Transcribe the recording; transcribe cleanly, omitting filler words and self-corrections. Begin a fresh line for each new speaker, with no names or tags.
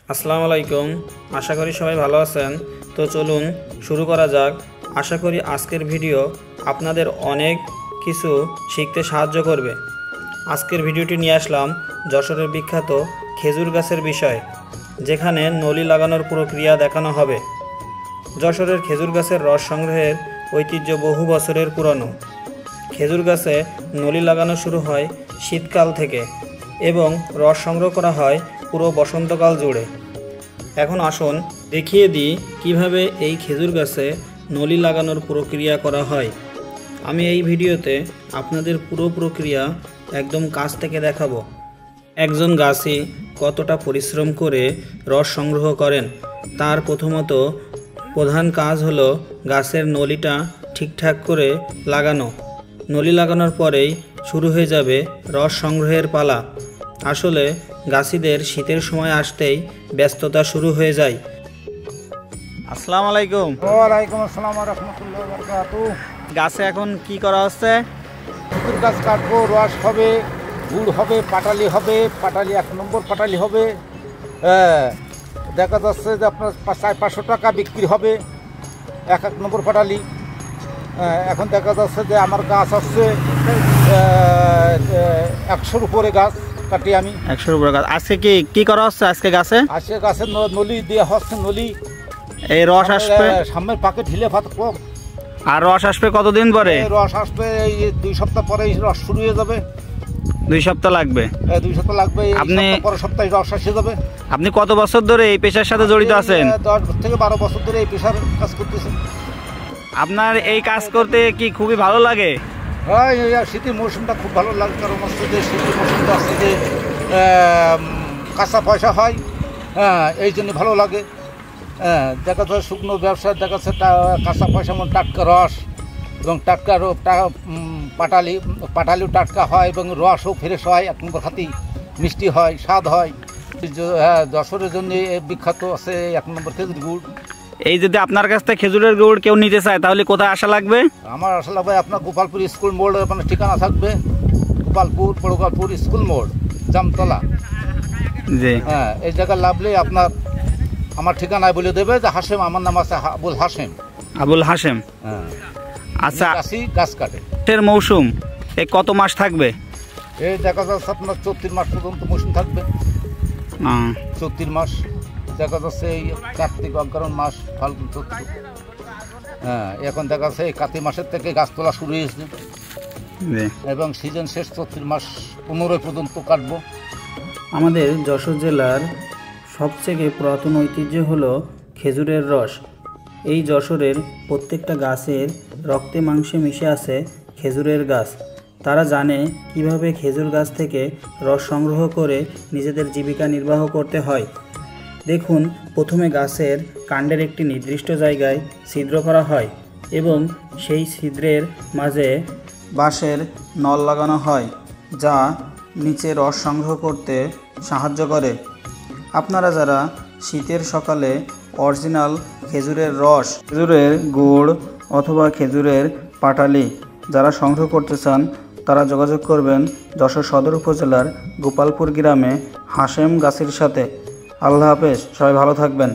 আসসালামু আলাইকুম। আশা করি সবাই ভালো আছেন। তো চলুন শুরু করা যাক। আশা করি আজকের ভিডিও আপনাদের অনেক কিছু শিখতে সাহায্য করবে। আজকের ভিডিওটি নিয়ে আসলাম যশোরের বিখ্যাত খেজুর গাছের বিষয়, যেখানে নলি লাগানোর প্রক্রিয়া দেখানো হবে। যশোরের খেজুর গাছের রস সংগ্রহের ঐতিহ্য বহু বছরের পুরনো। খেজুর গাছে নলি লাগানো শুরু হয় শীতকাল থেকে এবং রস সংগ্রহ করা হয় পুরো বসন্তকাল জুড়ে। এখন আসুন দেখিয়ে দিই কিভাবে এই খেজুর গাছে নলি লাগানোর প্রক্রিয়া করা হয়। আমি এই ভিডিওতে আপনাদের পুরো প্রক্রিয়া একদম কাছ থেকে দেখাবো। একজন গাছী কতটা পরিশ্রম করে রস সংগ্রহ করেন। তার প্রধান কাজ হলো গাছের নলিটা ঠিকঠাক করে লাগানো। নলি লাগানোর পরেই শুরু হয়ে যাবে রস সংগ্রহের পালা। আসলে গাছীদের শীতের সময় আসতেই ব্যস্ততা শুরু হয়ে যায়। আসসালামু আলাইকুম।
ওয়ালাইকুম আসসালাম ওয়া রাহমাতুল্লাহি ওয়া বারাকাতুহু।
গাছে এখন কি করা হচ্ছে?
খেজুর গাছ কাটবো, রস হবে, গুড় হবে, পাটালি হবে। পাটালি 1 নম্বর পাটালি হবে। দেখা যাচ্ছে যে আপনার 500 টাকা বিক্রি হবে এক নম্বর পাটালি। এখন দেখা যাচ্ছে যে আমার গাছ হচ্ছে 100-র উপরে গাছ কাটি আমি।
100-র উপরে গাছ। আজকে কি করা হচ্ছে? আজকে গাছের
নলি দেওয়া হচ্ছে। নলি
এই রস আসবে
সামনের পাকে ঢিলে ফাটবো।
আর রস আসবে কতদিন পরে?
রস আসবে এই 2 সপ্তাহ পরে রস শুরু হয়ে যাবে।
2 সপ্তাহ লাগবে?
2 সপ্তাহ লাগবে। পরের সপ্তাহে রস এসে যাবে।
আপনি কত বছর ধরে এই পেশার সাথে জড়িত আছেন?
10 থেকে 12 বছর ধরে এই পেশার কাজ করতেছি।
আপনার এই কাজ করতে কি খুবই ভালো লাগে?
হ্যাঁ, শীতের মৌসুমটা খুব ভালো লাগে। কারণ হচ্ছে যে শীতের মৌসুমটা আছে যে কাঁচা পয়সা হয়। এই জন্য ভালো লাগে। দেখা যায় শুকনো ব্যবসা, দেখা যাচ্ছে কাঁচা পয়সা মানে টাটকা রস এবং টাটকা পাটালিও টাটকা হয় এবং রসও ফ্রেশ হয়। 1 নম্বর খাতি মিষ্টি হয়, স্বাদ হয়। যশোরের জন্য বিখ্যাত আছে 1 নম্বর খেজুর গুড়।
এই যদি আপনার কাছ থেকে খেজুরের গুড় কেউ নিতে চায় তাহলে কোথায় আসা লাগবে?
আমার আসা লাগবে আপনার গোপালপুর স্কুল মোড়। আপনার ঠিকানা থাকবে গোপালপুর স্কুল মোড়, জামতলা।
জি,
এই জায়গায় লাভলে আপনার আমার ঠিকানায় বলে দেবে যে হাসেম। আমার নাম আছে আবুল হাসেম।
আচ্ছা,
গাছ কাটে
এর মৌসুম কত মাস থাকবে?
এই দেখা যাচ্ছে আপনার 34 মাস পর্যন্ত মৌসুম থাকবে। 34 মাস দেখা যাচ্ছে এই কার্তিক অগ্রহায়ণ মাস, ফাল্গুন চৈত্র। এখন দেখা যাচ্ছে এই কাতি মাসের থেকে গাছ তোলা শুরু হয়েছে এবং সিজন শেষ 34 মাস 15 পর্যন্ত কাটবো।
আমাদের যশোর জেলার সবথেকে পুরাতন ঐতিহ্য হলো খেজুরের রস। এই যশোরের প্রত্যেকটা গাছের রক্তে মাংসে মিশে আছে খেজুরের গাছ। তারা জানে কিভাবে খেজুর গাছ থেকে রস সংগ্রহ করে নিজেদের জীবিকা নির্বাহ করতে হয়। দেখুন, প্রথমে গাছের কাণ্ডের একটি নির্দিষ্ট জায়গায় ছিদ্র করা হয় এবং সেই ছিদ্রের মাঝে বাঁশের নল লাগানো হয়, যা নিচে রস সংগ্রহ করতে সাহায্য করে। আপনারা যারা শীতের সকালে অরিজিনাল খেজুরের রস, খেজুরের গুড় অথবা খেজুরের পাটালি যারা সংগ্রহ করতে চান, তারা যোগাযোগ করবেন যশোর সদর উপজেলার গোপালপুর গ্রামে হাসেম গাছের সাথে। আল্লাহ হাফেজ, সবাই ভালো থাকবেন।